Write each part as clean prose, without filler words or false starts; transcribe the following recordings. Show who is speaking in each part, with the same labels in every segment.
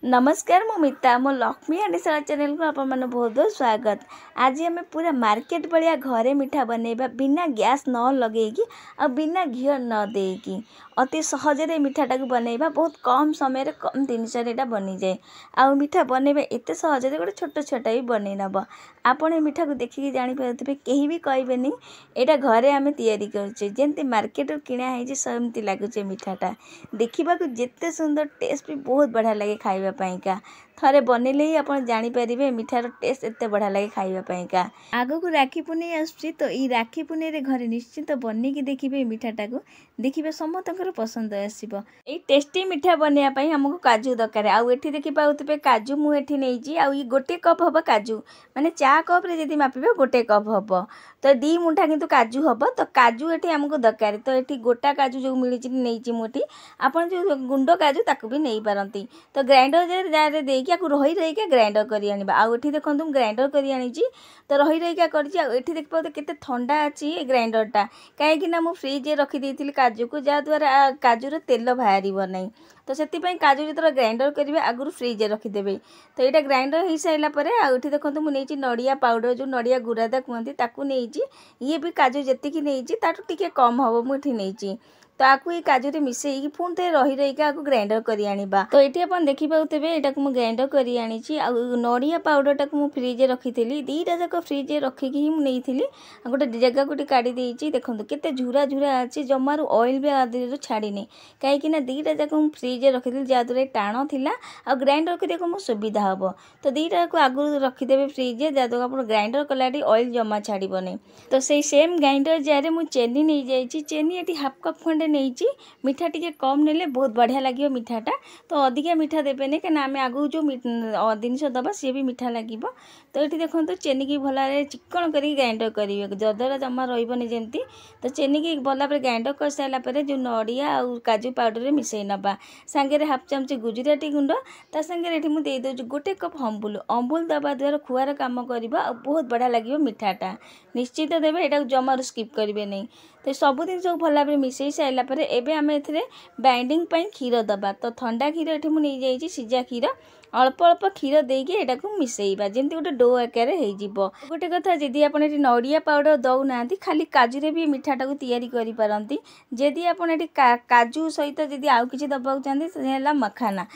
Speaker 1: नमस्कार मु मिता मो लक्ष्मी हांडीशाला चैनल को आपण मन बहुत बहुत स्वागत। आज आम पूरा मार्केट भाया घरे मिठा बनैबा बिना गैस न लगेगी आ बिना घी न देकी अति सहजरे मिठाटा को बनैबा बहुत कम समय रे कम जिनिस रे बनी जाए। आ मिठा बनैबा एते सहजरे गोटे छोट छोटा भी बनै नब। आपण ए मिठा को देखिकी जानि पारुथिबे केही भी कहबेनी एटा घरे आमे तैयारी करछे जेंति मार्केट किणा है सेमती लागुचे। मिठाटा देखा जेते सुंदर टेस्ट भी बहुत बढ़िया लगे खाइबा पाइका। थरे बनैले ही आपण जानि परिबे मिठार टेस्ट एते बढ़िया लगे खाइबा पाइका। आगो को राखी पुनै आसुची तो ई राखी पुनै रे घरे निश्चित बनिकी देखिबे मिठाटा को देखिबे समतंकर पसंद आसीबो। ए टेस्टी मिठा बनैया पई हमको काजू दरकार। आ एठी देखि पाउतबे काजू मु एठी नैची आ ई गोटे कप हबो काजू माने चा कप रे जदी मापिबे गोटे कप हबो तो 2 मुठा किंतु काजू हबो। तो काजू एठी हमको दरकार तो एठी गोटा काजू जो मिलिची नैची मोटी आपण जो गुंडो काजू ताकू भी नै पारंती। तो ग्राइंडर जार देकी आकु रही रही के ग्राइंडर करी आनिबा। आ एठी देखंतु ग्राइंडर करी आनिची तो रही रही के करची। आ एठी देख पाउ केते ठंडा अछि ए ग्राइंडरटा काहे कि ना मु फ्रिज रे रखी देतिली काजू को जा द्वारा काजू रे तेल बाहरिबो नै। तो सेति पई काजू जतरा ग्राइंडर करिवे आगुरु फ्रिज रे रखी देबे। तो एटा ग्राइंडर हिसाइला साइला परे आ एठी देखंतु मु नैची नडिया पाउडर जो नडिया गुरादा कहंती ताकू नैची। ये भी काजू जतिकी नैची ताटू टिके कम हबो मु एठी नैची। तो आकु ये काजू रे मिसेई पुण ते रही रही के आकु ग्राइंडर करी आनिबा। तो एठी अपन देखि पाउतबे एटा को मु ग्राइंडर करी आनिची। आ नडिया पाउडर टा को मु फ्रिज रे रखिथिली दीटा जाक फ्रिज रे रखिकी ही मु नैथिली। आ गोटे जगह गोटे काढी देइची देखंतु केते झुरा झुरा अछि जमारु ऑयल भी आदिरु छाडी नै काहे कि ना दीटा जाक मु फ्रिज रे रखिथिली जा दुरे टाणो थिला आ ग्राइंडर करिया को मु सुविधा हबो। तो दीटा को आगु रखि देबे फ्रिज रे जा दो अपन ग्राइंडर कलाडी ऑयल जमा छाडीबो नै। तो सेई सेम ग्राइंडर जारे मु चेनी नै जाईची। चेनी एठी हाफ कप खंडे नैची मिठा टिके कम नेले बहुत बढ़िया लागियो मिठाटा। तो अधिका मिठा देबे नै कना आमे आगु जो जिनिस दबा से भी मिठा लागिबो। तो एठी देखंतु चेनी की भलारे चिकन करी ग्राइंडर करिवे जदरा जमा रहिबोनी जेंती। तो चेनी की भला पर ग्राइंडर कर साइला परे जो नडिया आ काजू पाउडर रे मिसई नबा संगे रे हाफ चमची गुजराती गुंड ता संगे रे एठी मु देई दउ गोटे कप अमूल दबा द्वारा खुआर काम करिबा आ बहुत बढ़िया लागियो मिठाटा। निश्चित देबे एटा जमारु स्किप करिवे नै। तो सब दिन सब भला भाबरे मिसई साइला परे एबे आमे एथिरे बाइंडिंग पई खीर दबा। तो ठंडा खीर एठी मु नै जाईची सिजा खीर अल्प अल्प खीर देकी एटा को मिसेइबा जेंति गोटे डो आकार हे जिवो। गोटे कथा जदी आपण एठी नडिया पाउडर दउ नांती खाली काजू रे भी मिठाटा को तैयारी करि पारंती। जदी आपण एठी काजू सहित जदी आउ किछि दबा चाहंती सेला मखाना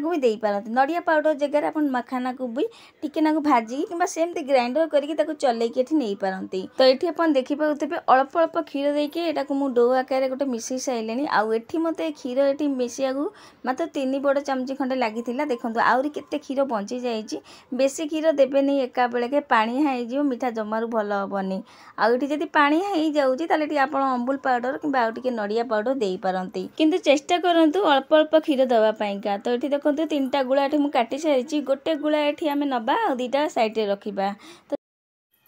Speaker 1: को भी देई पारंती। नडिया पाउडर जगह आपण मखाना को भी टिके नाको भाजी किबा सेमति ग्राइंडर करिके ताको चलेकी एठी नै पारंती। तो एठी आपण देखि पाउतबे अल्प अल्प खीर देकी एटा को मु डो आकार गोटे मिसई साइलेनी। आ एठी मते खीर एठी मिसियागु मात्र 3 बड़ चमची खंडे लागिथिला। देखंतु आउरी केते खीर बंची जाईची। बेसी खीर देबे नै एका बेले के पानी हाई जिवो मिठा जमारु भलो हबनी। आ एठी जदी पानी हाई जाउची ताले टी आपण अमूल पाउडर किबा आउ टिके नडिया पाउडर देई पारंती किंतु चेष्टा करंतु अल्प अल्प खीर दवा पाइका। तो एठी देखंतु 3टा गुळा एठी मु काटी सारिची गोटे गुळा एठी आमे नबा आ 2टा साइड रे रखिबा।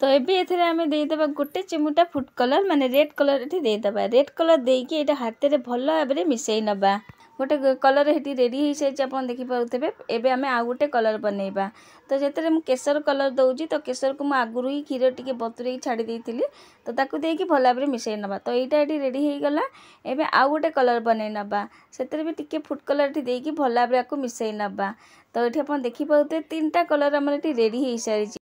Speaker 1: तो एबे एथरे आमे देई देबा गोटे चिमुटा फूड कलर माने रेड कलर एठी देई देबा। रेड कलर देकी एटा हाथे रे भलो आबरे मिसई नबा। गोटे कलर हेटी रेडी हो साइज आपण देखि पाउतबे। एबे आमे आ गोटे कलर बनैबा। तो जेतरे मु केसर कलर दउची तो केसर को मु आगुरु ही खीर टिके बतुरई छाडी देइतिली तो ताकू देकी भला भाबरे मिसई नबा। तो एटा एटी रेडी हे गला। एबे आ गोटे कलर बनै नबा सेतरे भी टिके फूड कलर एटी देकी भला भाबरे आकु मिसई नबा। तो एठी आपण देखि पाउते 3टा कलर हमर एटी रेडी हे सारिची।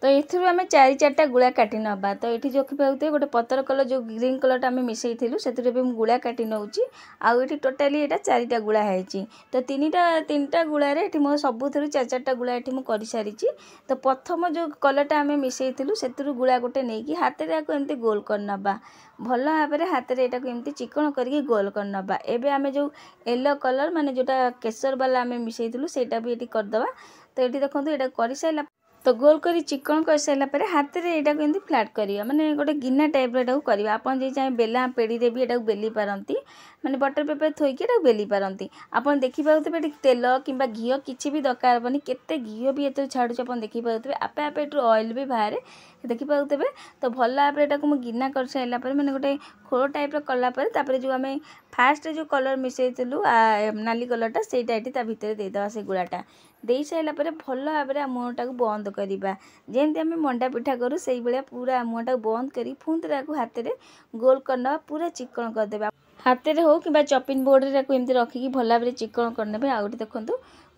Speaker 1: तो एथुरु आमे 4-4टा गुळा काटी नबा। तो एठी जोखि पाउते गोटे पतर कलर जो ग्रीन कलर आमे मिसई थिलु सेतुरे भी मु गुळा काटी नउची। आ एठी टोटली एटा 4टा गुळा हैची। तो 3टा गुळा रे एठी मो सबुथरु 4-4टा गुळा एठी मु करि सारिची। तो प्रथम जो कलरटा आमे मिसई थिलु सेतुरु गुळा गोटे नेकी हाथे रे आको एंती गोल कर नबा। भलो भाबरे हाथे रे एटा को एंती चिकन करके गोल कर नबा। एबे आमे जो येलो कलर माने जोटा केसर वाला आमे मिसई थिलु सेटा भी एठी कर दबा। तो एठी देखंतु एटा करि साइला तो गोल करी चिकन कर साइला परे हाथ रे एटा को एंती फ्लैट करिया माने गोटे गिन्ना टाइप रे एटा को करिया। आपण जे चाहे बेला पेड़ी रे भी एटा को बेली पारंती माने बटर पेपर थोई के एटा को बेली पारंती। आपण देखि पाउतबे एटी तेल किंबा घियो किछि भी दरकार बनी केते घियो भी एते छाडुछ आपण देखि पाउतबे आपे आपे एटु ऑयल भी बाहरे देखि पाउतबे। तो भल्ला आपरे एटा को मु गिन्ना कर साइला परे माने गोटे खोल टाइप रे कला परे तापरे जो आमे फास्ट जो कलर मिसैथिलु नाली कलरटा सेटा एटी ता भितरे दे दवा से गुळाटा देई साइला परे भल्ला भाबरे मुहटा को बंद करिबा। जेंति आमे मंडा पिठा करू सेई बेले पूरा मुहटा को बंद करी फुंतरा को हाथ रे गोल करना पूरा चिकन कर देबा। हाथ में हो कि चॉपिंग बोर्ड रे एमती रखिकी भल भाव में चिकन करने। आउ गोटे देखो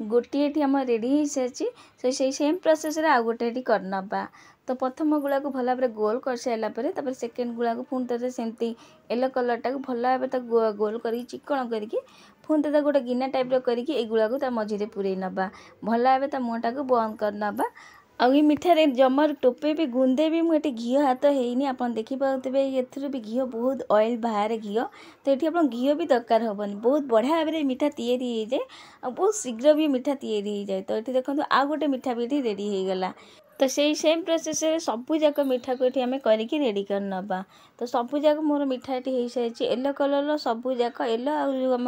Speaker 1: गोटे ये आम रेडी हो सारी से सेम प्रोसेस रे आउ गोटे करनबा। तो प्रथम गुला को भल भाव गोल कर सारापर सेकेंड गुला को पुणी थे सेमती येलो कलर टाक भल भाव गोल कर चिकन करके पुणी थे गोटे गिना टाइप करके गुला को मझे पूरे नवा भल भाव मुँहटा को बंद करनबा। आउ मिठारे जमार टोपे भी गुंदे भी मुझे घी हाथ होनी आप देखिपे एथुरु भी घी बहुत ऑयल बाहर घी। तो ये आप घी भी दरकार हेनी बहुत बढ़िया भाव में मीठा तैयारी हो जाए और बहुत शीघ्र भी मीठा तैयारी हो जाए। तो ये देखो आउ गोटे मीठा भी रेडी हो गला। तो से सेम प्रोसेस सबू जाक मीठा को ये करके रेडी कर नवा। तो सबू जाक मोर मीठा ये हो सारी येलो कलर सबू जाक येलो आम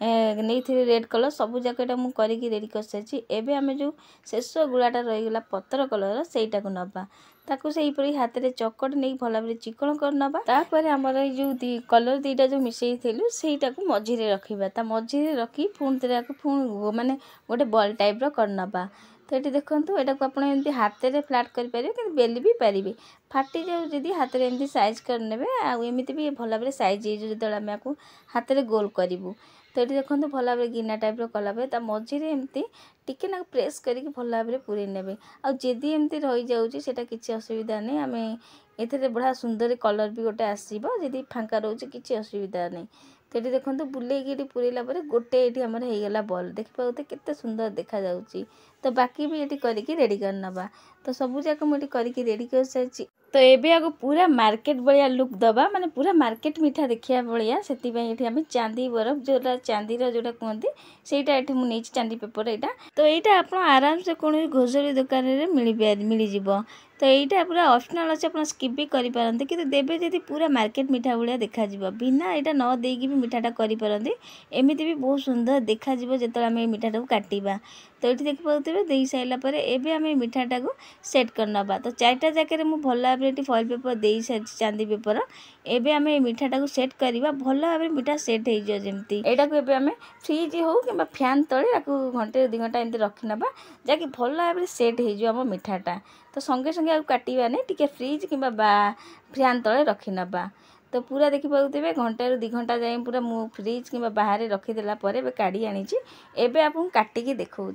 Speaker 1: नहीं रेड कलर सबू जाक मुझे करके रेडी कर सारी। एवं आम जो शेष गुलाटा रहीगला पतर कलर सेटा को नवा ताकू से हाथ में चकट नहीं भल भाव चिकन कर नवा। तापर आमर जो कलर दीटा जो मिसई थी सेटा को मझे रखा मझे रखी पुणी पुणी माने गोटे बॉल टाइप कर नवा। तो ये देखो यहाँ को आप हाथ में फ्लाट करेंगे कि बेली भी पारे फाटी जाऊ जदि हाथ में एमती साइज करने आमती भी भल भाव साइज हो जो आम आपको हाथ में गोल करूँ। तो ये देखो भल भाव गिना टाइप कलापर मझे एमती टिके ना प्रेस करके भल भाव पूरे ने आदि एमती रही जाऊँगी किसी असुविधा नहीं। आम ये बढ़िया सुंदर कलर भी गोटे आसो जदि फांका रोचे किसी असुविधा नहीं। तो ये देखो बुलेकी पूरेला गोटे ये आमर होगला बॉल देखिए केते सुंदर देखा जाउची। तो बाकी भी ये करके रेडी कर नवा। तो सबू जाक मुझे करके रेडी कर सारी। तो ये आगे पूरा मार्केट भाया लुक दबा माने पूरा मार्केट मीठा देखिया भाया से आम चांदी बरफ जोटा चांदी जोटा कहते सेटा ये मुझे चांदी पेपर यहाँ। तो यहाँ आप आराम से कौन ग्रोसरी दुकान में मिल जाव। तो यहाँ पूरा ऑप्शनल अच्छे आप स्किप भी करेंगे कि देवे जब पूरा मार्केट मीठा भाया देखा बिना यहाँ न देगी भी मीठाटा करेंगे एमती भी बहुत सुंदर देखा जो आम मीठाटा को काटिबा। तो ये देखिए दे सारापर एवं आम मीठाटा को सेट कर नवा। तो चार्टा जगह मुझे भल भाव में फॉइल पेपर दे सारी चांदी पेपर एवं आम मीठाटा को सेट करवा भल भाव में मीठा सेट हो जमी यहाँ को आम फ्रिज हो कि फैन तले घंटे 2 घंटा एमती रखी नवा जहाँकि भल भाव में सेट हो मीठाटा। तो संगे संगे आगे काटा नहीं टी फ्रिज कि फैन तले रखी नवा। तो पूरा देखिए घंटे 2 घंटा जाए पूरा मु फ्रिज कि बाहर रखीदेला काढ़ी आनी एवं आपको काटिकी देखा।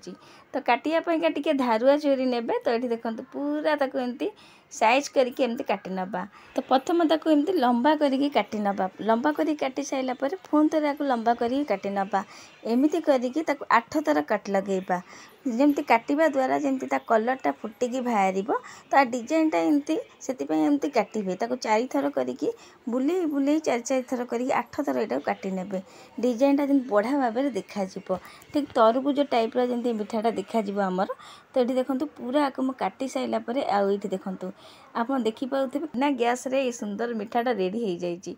Speaker 1: तो काटापी टे धारुआ चोरी ने। तो ये देखो पूरा एमती साइज करके एमती काटी नवा। तो प्रथम ताको एमती लंबा करके काटी नवा लंबा करके काटी सारापर पुणी थे लंबा करके काटी नवा एमती करके 8 थर काट लगेबा जमती काटिबा द्वारा जमती ता कलरटा फुटिकी बाहर। तो डिजाइनटा एमती से एमती काटे 4 थर करके बुले बुले 4 थर कर 8 थर यहाँ काटी ने डिजाइनटा जमी बढ़िया भाव में देखा ठीक तरबुज टाइप जमी मीठाटा देखा आमर। तो ये देखो पूरा आपको मुझे काटी सारापर आउ देखो आप देखिपे ना गैस रे सुंदर मीठाटा रेडी हो जाए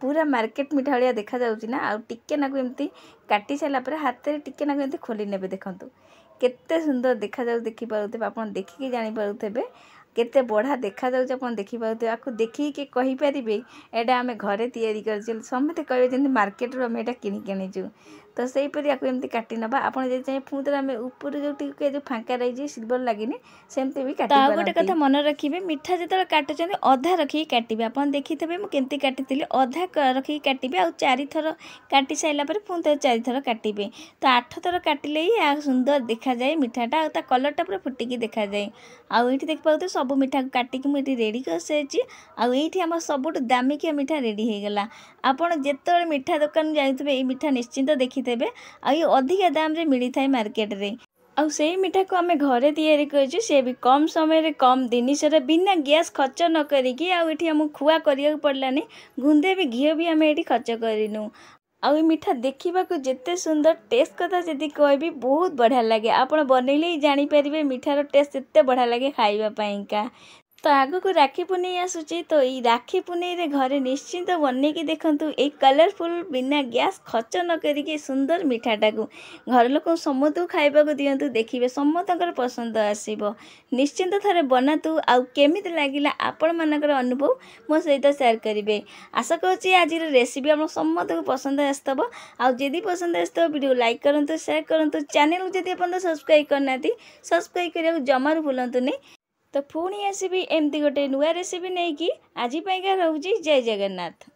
Speaker 1: पूरा मार्केट मीठा भाया देखा ना। आउ टिके नाकु एमती काटी सारापर हाथ में टिके नाकु एमती खोली ने देखो केते सुंदर देखा देखिपे आप देखिकी जानीपे केते बढ़िया देखा देखिपे आपको देखिए कहींपारे एटा आम घरे तैयारी कर समझते कहे जमी मार्केट रू आम किणिक आनीचु। तो सहीपरि आपको एमती काटी नवा आप चाहिए पुणी आम ऊपर जो फांका रही सिल्वर लगे सेमती भी काट। गोटे कथा मन रखिए मीठा जो काटुच्च अधा रखिए काटे आप देखिथे मुझे काटी अधा रखिए काटे आउ 4 थर काटी सारापर पुणी 4 थर काटे। तो 8 थर काटिले ही सुंदर देखा जाए मीठाटा आ कलरटा पूरा फुटिकी देखा जाए। आउ ये देखिए सब मीठा काटिकी मुझे रेडी कर सारी। आउ ये आम सबुठ दामिकिया मीठा रेडी हो गला। आपड़ जिते मीठा दुकान जाइए ये मीठा निश्चिंत देखिथे ये अधिका दाम रे मिली थाए मार्केट रे। आउ से मीठा को आम घरे तैयारी कर से भी कम समय रे कम जिनिस बिना गैस खर्च न करिकी आउठी आमको खुआ करिया पड़लानी गुंदे भी घी भी आम ये खर्च करूँ। आउ मीठा देखा जिते सुंदर टेस्ट कथा जी कहबी बहुत बढ़िया लगे आप बनइले ही जानीपारे मीठार टेस्ट जिते बढ़िया लगे खाइबापा। तो आगो को राखी पुनई आसूची तो ये राखी पुनई रे घरे निश्चिंत बनईकी देखंतु ए कलरफुल बिना गैस खर्च न करिके सुंदर मीठाटा को घर लोक समस्त खाइबा को दियंतु देखिबे समस्तकर पसंद आसीबो निश्चिंत थारे बनातु आउ केमिति लागिला आपण मानकर अनुभव मो सहित शेयर करिवे। आशा करूची आज रेसिपी आप समस्त को पसंद आस्तबो आउ जदि पसंद आस्तबो वीडियो लाइक करंतु शेयर करंतु चैनल को जदि अपन सब्सक्राइब करनाती सब्सक्राइब करिया जमार भूलंतुनी। तो पुणी आसबि एमती गोटे नुआ रेसिपी नहीं कि आज रोची जय जगन्नाथ।